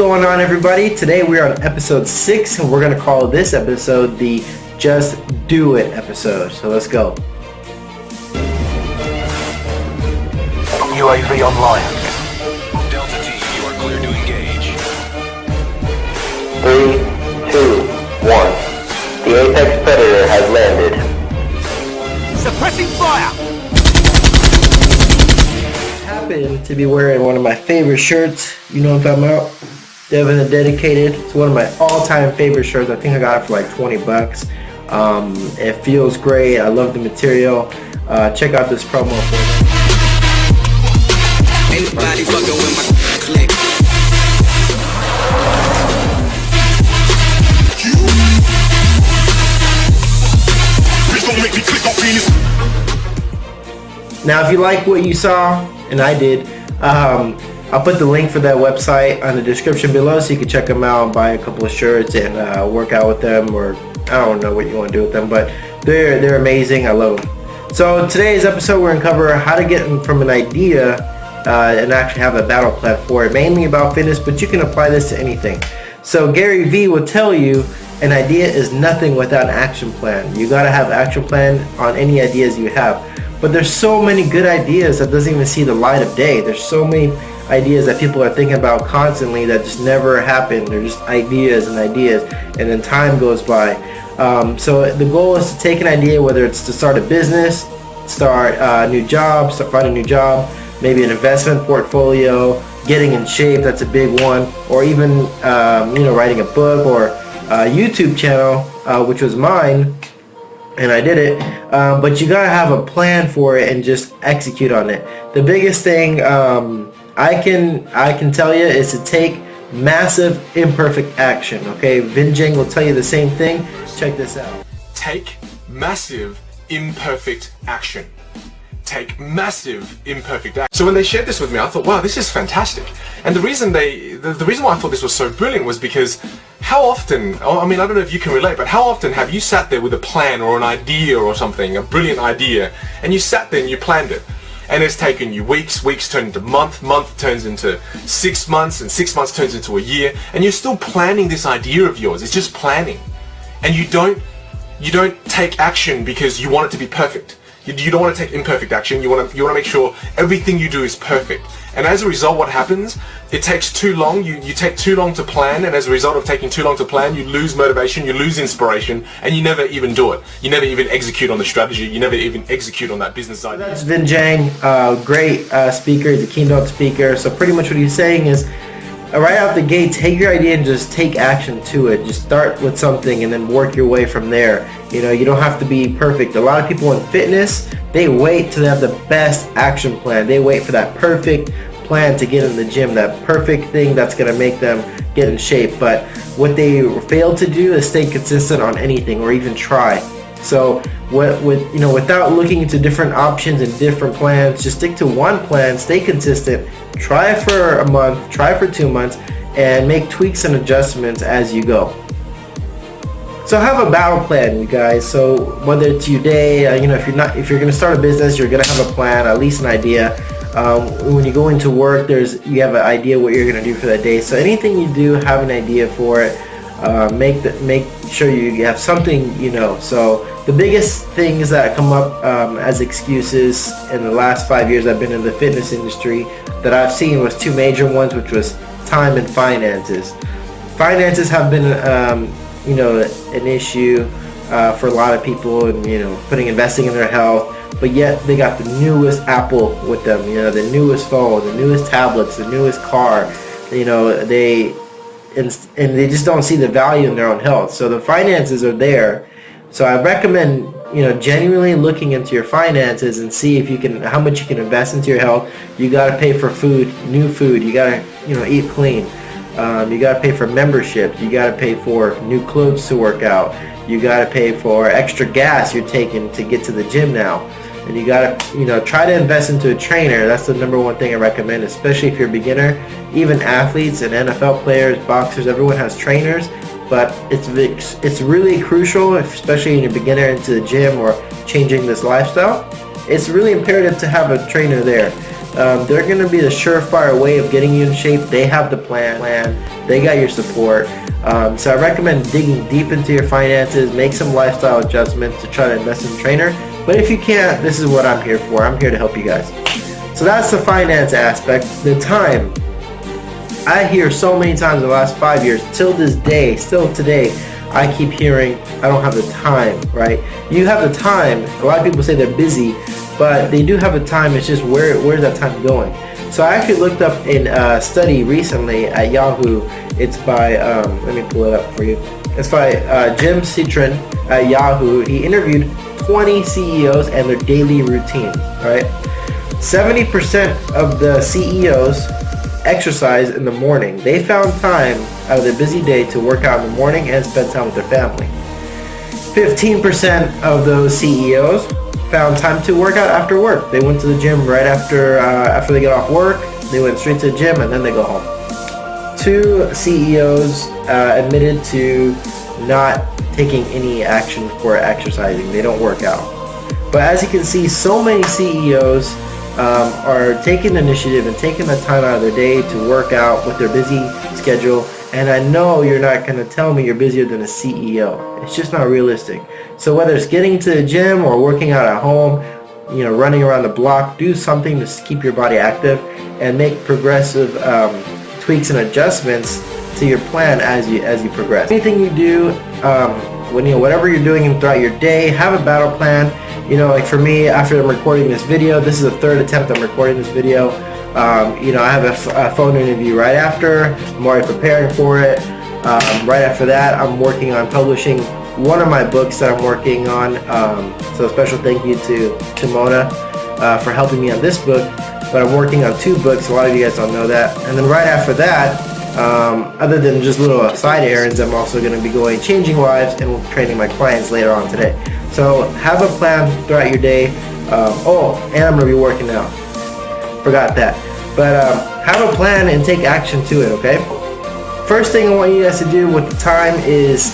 going on, everybody? Today we are on episode 6 and we're going to call this episode the Just Do It episode. So let's go. UAV online. Delta Team, you are clear to engage. 3, 2, 1. The Apex Predator has landed. Suppressing fire! Happen to be wearing one of my favorite shirts. You know what I'm talking about? Devin the Dedicated. It's one of my all-time favorite shirts. I think I got it for like $20. It feels great. I love the material. Check out this promo. Anybody fucking with my click. Now, if you like what you saw, and I did, I'll put the link for that website on the description below so you can check them out and buy a couple of shirts and work out with them, or I don't know what you want to do with them, but they're amazing. I love them. So today's episode we're going to cover how to get from an idea and actually have a battle plan for it, mainly about fitness, but you can apply this to anything. So Gary Vee will tell you an idea is nothing without an action plan. You got to have an action plan on any ideas you have. But there's so many good ideas that doesn't even see the light of day. There's so many ideas that people are thinking about constantly that just never happen. They're just ideas and ideas, and then time goes by. So the goal is to take an idea, whether it's to start a business, start a new job, find a new job, maybe an investment portfolio, getting in shape, that's a big one, or even writing a book or a YouTube channel, which was mine, and I did it. But you gotta have a plan for it and just execute on it. The biggest thing I can tell you is to take massive imperfect action. Okay, Vinjang will tell you the same thing. Check this out. Take massive imperfect action. Take massive imperfect action. So when they shared this with me, I thought, wow, this is fantastic. And the reason why I thought this was so brilliant was because how often, I mean, I don't know if you can relate, but how often have you sat there with a plan or an idea or something, a brilliant idea, and you sat there and you planned it, and it's taken you weeks turn into month turns into 6 months, and 6 months turns into a year, and you're still planning this idea of yours. It's just planning, and you don't take action because you want it to be perfect. You don't want to take imperfect action. You want to make sure everything you do is perfect. And as a result, what happens? It takes too long. You take too long to plan, and as a result of taking too long to plan, you lose motivation, you lose inspiration, and you never even do it. You never even execute on the strategy. You never even execute on that business idea. That's Vinjang, great speaker. He's a keynote speaker. So pretty much what he's saying is, right out the gate, take your idea and just take action to it. Just start with something and then work your way from there. You know, you don't have to be perfect. A lot of people in fitness, they wait till they have the best action plan. They wait for that perfect plan to get in the gym, that perfect thing that's going to make them get in shape. But what they fail to do is stay consistent on anything or even try. So without looking into different options and different plans, just stick to one plan, stay consistent, try it for a month, try it for 2 months, and make tweaks and adjustments as you go. So have a battle plan, you guys. So whether it's your day, if you're going to start a business, you're going to have a plan, at least an idea. When you go into work, you have an idea what you're going to do for that day. So anything you do, have an idea for it. Make sure you have something, So the biggest things that come up as excuses in the last 5 years I've been in the fitness industry that I've seen was two major ones, which was time and finances. Finances have been an issue for a lot of people, and investing in their health, but yet they got the newest Apple with them, the newest phone, the newest tablets, the newest car, and they just don't see the value in their own health. So the finances are there. So I recommend genuinely looking into your finances and see if how much you can invest into your health. You got to pay for food, new food. You got to eat clean. You got to pay for memberships. You got to pay for new clothes to work out. You got to pay for extra gas you're taking to get to the gym now. And you got to try to invest into a trainer. That's the number one thing I recommend, especially if you're a beginner. Even athletes and NFL players, boxers, everyone has trainers. But it's really crucial, especially when you're a beginner into the gym or changing this lifestyle. It's really imperative to have a trainer there. They're going to be the surefire way of getting you in shape. They have the plan. They got your support. So I recommend digging deep into your finances, make some lifestyle adjustments to try to invest in a trainer. But if you can't, this is what I'm here for. I'm here to help you guys. So that's the finance aspect. The time. I hear so many times in the last 5 years, till this day, still today, I keep hearing, I don't have the time, right? You have the time. A lot of people say they're busy, but they do have the time. It's just where's that time going? So I actually looked up a study recently at Yahoo. It's by, let me pull it up for you. It's by Jim Citron at Yahoo. He interviewed 20 CEOs and their daily routines, right? 70% of the CEOs exercise in the morning. They found time out of their busy day to work out in the morning and spend time with their family. 15% of those CEOs found time to work out after work. They went to the gym right after they get off work. They went straight to the gym and then they go home. 2 CEOs admitted to not taking any action for exercising. They don't work out. But as you can see, so many CEOs are taking the initiative and taking the time out of their day to work out with their busy schedule. And I know you're not going to tell me you're busier than a CEO. It's just not realistic. So whether it's getting to the gym or working out at home, you know, running around the block, do something to keep your body active and make progressive tweaks and adjustments to your plan as you progress. Anything you do, whatever you're doing throughout your day, have a battle plan. You know, like for me, after I'm recording this video, this is the 3rd attempt I'm recording this video. You know, I have a phone interview right after. I'm already preparing for it. Right after that, I'm working on publishing one of my books that I'm working on. So a special thank you to Mona for helping me on this book. But I'm working on 2 books. A lot of you guys don't know that. And then right after that, other than just little side errands, I'm also going to be changing lives and training my clients later on today. So have a plan throughout your day. And I'm going to be working out. Forgot that. But have a plan and take action to it, okay? First thing I want you guys to do with the time is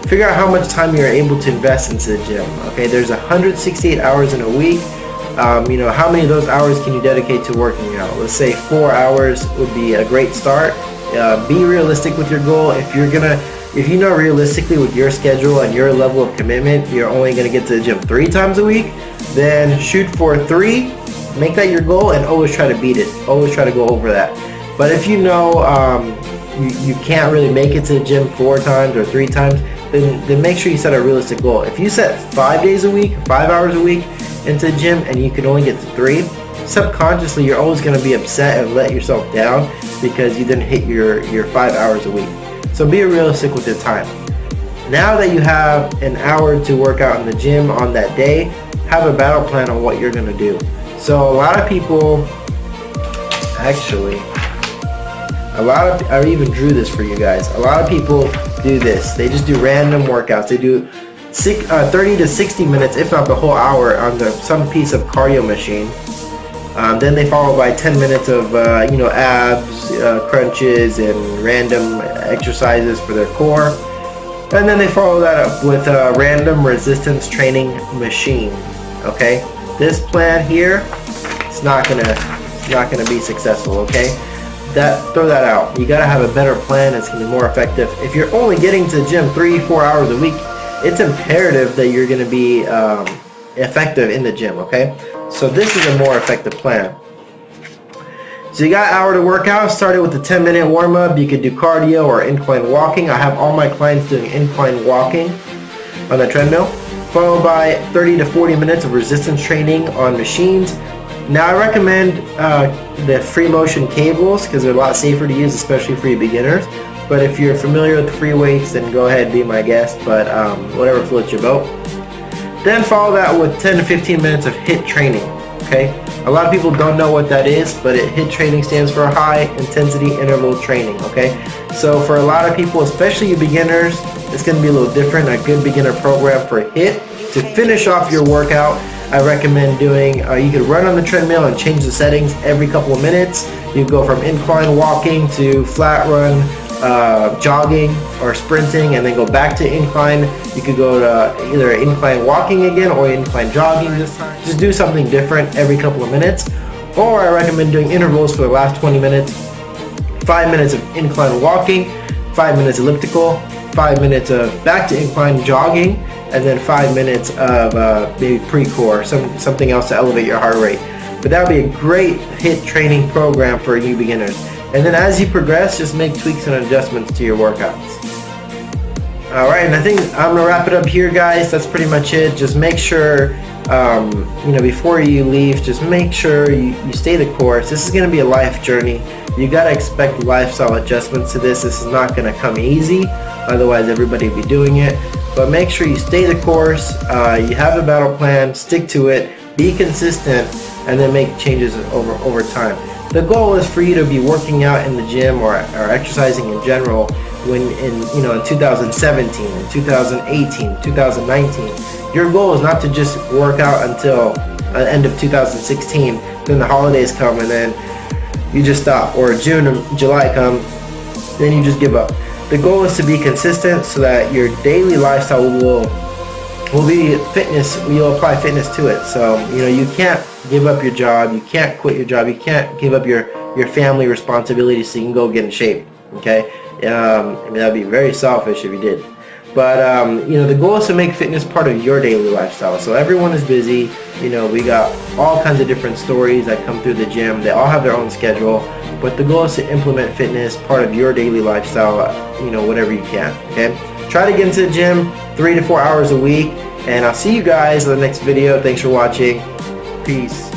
figure out how much time you're able to invest into the gym, okay? There's 168 hours in a week. You know, how many of those hours can you dedicate to working out? Let's say 4 hours would be a great start. Be realistic with your goal. If you know realistically with your schedule and your level of commitment, you're only going to get to the gym 3 times a week, then shoot for 3, make that your goal, and always try to beat it. Always try to go over that. But if you know you can't really make it to the gym 4 times or 3 times, then make sure you set a realistic goal. If you set 5 days a week, 5 hours a week into the gym and you can only get to 3, subconsciously you're always going to be upset and let yourself down because you didn't hit your 5 hours a week. So be realistic with your time. Now that you have an hour to work out in the gym on that day, have a battle plan on what you're going to do. So a lot of people, actually, I even drew this for you guys. A lot of people do this. They just do random workouts. They do 30 to 60 minutes, if not the whole hour, on some piece of cardio machine. Then they follow by 10 minutes of abs, crunches, and random exercises for their core. And then they follow that up with a random resistance training machine. Okay, this plan here, it's not gonna be successful. Okay, throw that out. You gotta have a better plan. It's gonna be more effective. If you're only getting to the gym 3-4 hours a week, it's imperative that you're gonna be effective in the gym. Okay. So this is a more effective plan. So you got an hour to work out. Started with a 10-minute warm-up. You could do cardio or incline walking. I have all my clients doing incline walking on the treadmill, followed by 30 to 40 minutes of resistance training on machines. Now I recommend the free motion cables because they're a lot safer to use, especially for you beginners. But if you're familiar with free weights, then go ahead and be my guest. But whatever floats your boat. Then follow that with 10 to 15 minutes of HIIT training, okay? A lot of people don't know what that is, but HIIT training stands for high intensity interval training, okay? So for a lot of people, especially you beginners, it's gonna be a little different. A good beginner program for HIIT. To finish off your workout, I recommend doing, you could run on the treadmill and change the settings every couple of minutes. You go from incline walking to flat run, jogging or sprinting, and then go back to incline. You could go to either incline walking again or incline jogging this time. Just do something different every couple of minutes. Or I recommend doing intervals for the last 20 minutes, 5 minutes of incline walking, 5 minutes elliptical, 5 minutes of back to incline jogging, and then 5 minutes of maybe pre-core, something else to elevate your heart rate. But that would be a great HIIT training program for new beginners. And then as you progress, just make tweaks and adjustments to your workouts. Alright, and I think I'm going to wrap it up here, guys. That's pretty much it. Just make sure, before you leave, just make sure you stay the course. This is going to be a life journey. You got to expect lifestyle adjustments to this. This is not going to come easy. Otherwise, everybody would be doing it. But make sure you stay the course. You have a battle plan. Stick to it. Be consistent, and then make changes over time. The goal is for you to be working out in the gym or exercising in general when in 2017, in 2018, 2019. Your goal is not to just work out until the end of 2016, then the holidays come and then you just stop, or June or July come, then you just give up. The goal is to be consistent so that your daily lifestyle will be fitness. You'll apply fitness to it. So you can't give up your job, you can't quit your job, you can't give up your family responsibilities so you can go get in shape. Okay, that'd be very selfish if you did. But the goal is to make fitness part of your daily lifestyle. So everyone is busy. We got all kinds of different stories that come through the gym. They all have their own schedule. But the goal is to implement fitness part of your daily lifestyle. Whatever you can. Okay. Try to get into the gym 3 to 4 hours a week. And I'll see you guys in the next video. Thanks for watching. Peace.